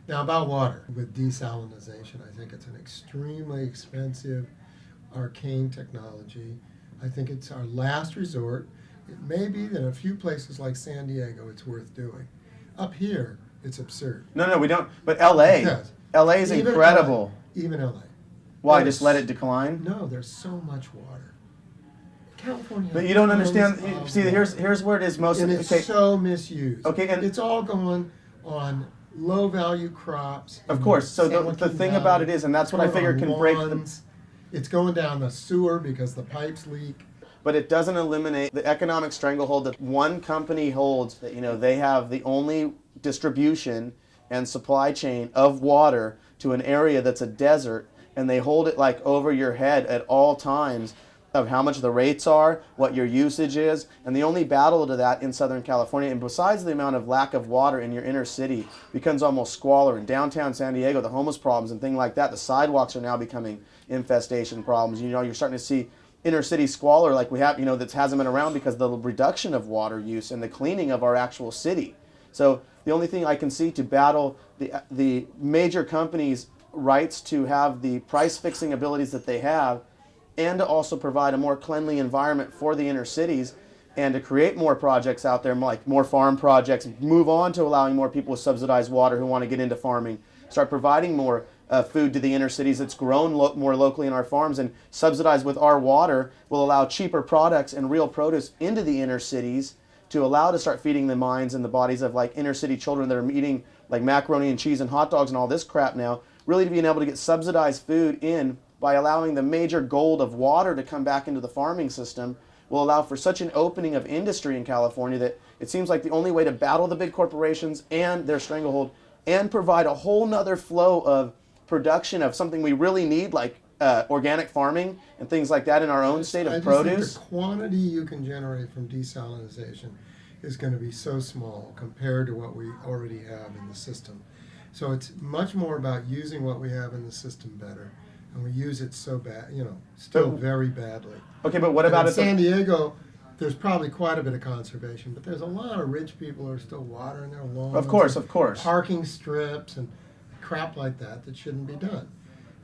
Now about water, with desalinization, I think it's an extremely expensive, arcane technology. I think it's our last resort. It may be that in a few places like San Diego it's worth doing. Up here, it's absurd. No, we don't. But LA, Because LA is even incredible. LA, even LA. Why? There's- Just let it decline? No, there's so much water. California. But you don't has understand. tons of See, water. here's where it is most. And it's Okay, so misused. Okay, and- it's all going on low value crops. of in course. So San the Joaquin thing Valley. about it is, and that's what I Going figure on can break the. lawns. It's going down the sewer because the pipes leak. But it doesn't eliminate the economic stranglehold that one company holds. That they have the only distribution and supply chain of water to an area that's a desert, and they hold it like over your head at all times of how much the rates are, what your usage is, and the only battle to that in Southern California, and besides the amount of lack of water in your inner city, becomes almost squalor. In downtown San Diego, the homeless problems and things like that, the sidewalks are now becoming infestation problems. You're starting to see inner city squalor like we have, that hasn't been around because of the reduction of water use and the cleaning of our actual city. So the only thing I can see to battle the major companies' rights to have the price fixing abilities that they have, and to also provide a more cleanly environment for the inner cities, and to create more projects out there, like more farm projects, move on to allowing more people with subsidized water who want to get into farming, start providing more food to the inner cities that's grown more locally in our farms, and subsidized with our water will allow cheaper products and real produce into the inner cities to allow to start feeding the minds and the bodies of like inner city children that are eating like macaroni and cheese and hot dogs and all this crap now, really to being able to get subsidized food in by allowing the major gold of water to come back into the farming system will allow for such an opening of industry in California that it seems like the only way to battle the big corporations and their stranglehold and provide a whole nother flow of production of something we really need, like organic farming and things like that in our own state of produce. I just think the quantity you can generate from desalinization is going to be so small compared to what we already have in the system. So it's much more about using what we have in the system better. And we use it so bad, still very badly. Okay, but what And about in it? San Diego, there's probably quite a bit of conservation, but there's a lot of rich people who are still watering their lawns. Of course, and of course. Parking strips and crap like that shouldn't be done.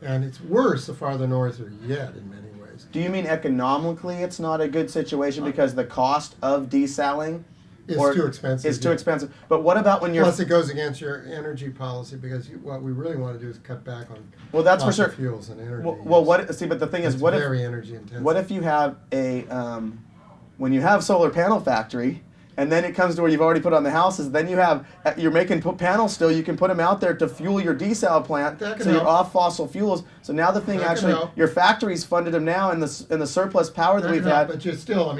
And it's worse the farther north you get in many ways. Do you mean economically it's not a good situation because the cost of desaling It's too expensive. is too expensive? But what about when you're... Plus, it goes against your energy policy because what we really want to do is cut back on that's for fossil sure. fuels and energy. Well, but the thing is, it's what very energy intensive. if you have when you have solar panel factory, and then it comes to where you've already put on the houses, then you're making panels still, you can put them out there to fuel your desal plant, so you're off fossil fuels. So now the thing your factory's funded them now, and the surplus power that we've had. But you're still,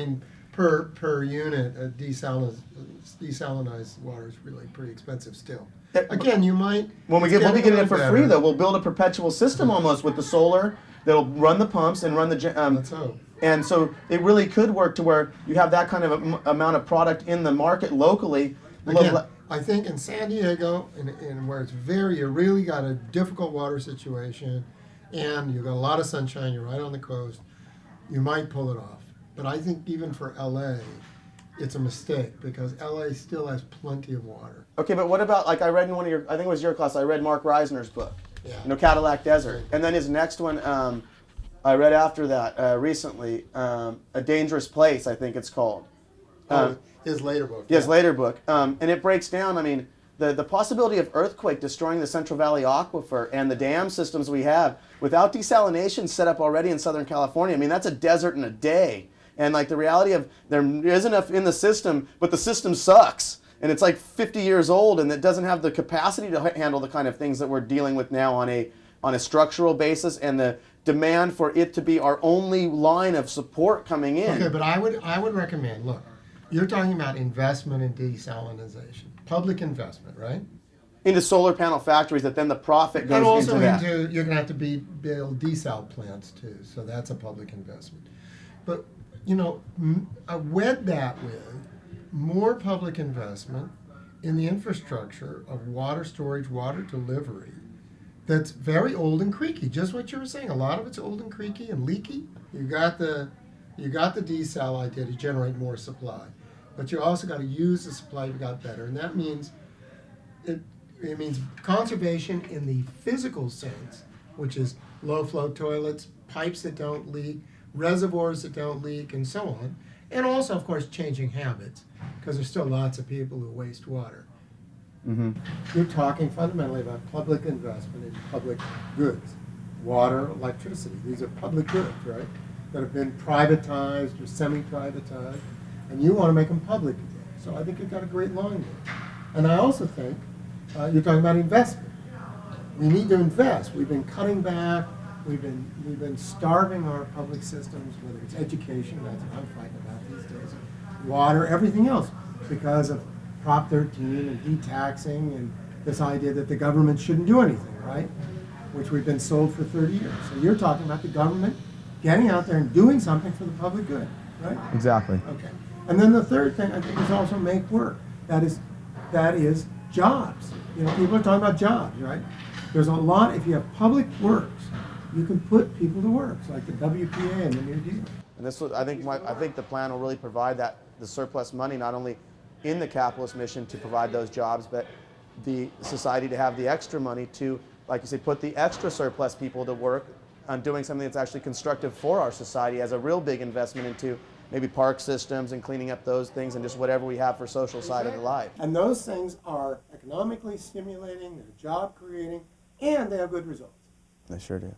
per unit, desalinized water is really pretty expensive still. Again, you might... We'll be getting it for free, though. We'll build a perpetual system almost with the solar that'll run the pumps and run the... Let's hope. And so it really could work to where you have that kind of amount of product in the market locally. Again, I think in San Diego, in where you really got a difficult water situation, and you've got a lot of sunshine, you're right on the coast, you might pull it off. But I think even for LA, it's a mistake because LA still has plenty of water. Okay, but what about, like I read in one of your, I think it was your class, I read Mark Reisner's book, Cadillac Desert. And then his next one, I read after that recently, A Dangerous Place, I think it's called. His later book. His later book. And it breaks down, the possibility of earthquake destroying the Central Valley Aquifer and the dam systems we have without desalination set up already in Southern California. That's a desert in a day. And like the reality of there is enough in the system, but the system sucks. And it's like 50 years old, and it doesn't have the capacity to handle the kind of things that we're dealing with now on a structural basis, and the demand for it to be our only line of support coming in. Okay, but I would recommend, look, you're talking about investment in desalinization. Public investment, right? Into solar panel factories that then the profit goes and also into that. You're going to have to build desal plants too, so that's a public investment. But, I wed that with more public investment in the infrastructure of water storage, water delivery, that's very old and creaky. Just what you were saying. A lot of it's old and creaky and leaky. You got the desal idea to generate more supply, but you also got to use the supply you got better, and that means it means conservation in the physical sense, which is low flow toilets, pipes that don't leak, reservoirs that don't leak, and so on. And also, of course, changing habits, because there's still lots of people who waste water. You're talking fundamentally about public investment in public goods, water, electricity. These are public goods, right, that have been privatized or semi-privatized, and you want to make them public again. So I think you've got a great line there. And I also think you're talking about investment. We need to invest. We've been cutting back. We've been starving our public systems, whether it's education, that's what I'm fighting about these days, water, everything else, because of Prop 13 and de-taxing and this idea that the government shouldn't do anything, right? Which we've been sold for 30 years. So you're talking about the government getting out there and doing something for the public good, right? Exactly. Okay. And then the third thing I think is also make work. That is jobs. You know, people are talking about jobs, right? There's a lot, if you have public works, you can put people to work, so like the WPA and the New Deal. And this was, I think the plan will really provide that, the surplus money, not only in the capitalist mission to provide those jobs, but the society to have the extra money to, like you say, put the extra surplus people to work on doing something that's actually constructive for our society as a real big investment into maybe park systems and cleaning up those things and just whatever we have for social side of the life. And those things are economically stimulating, they're job creating, and they have good results. They sure do.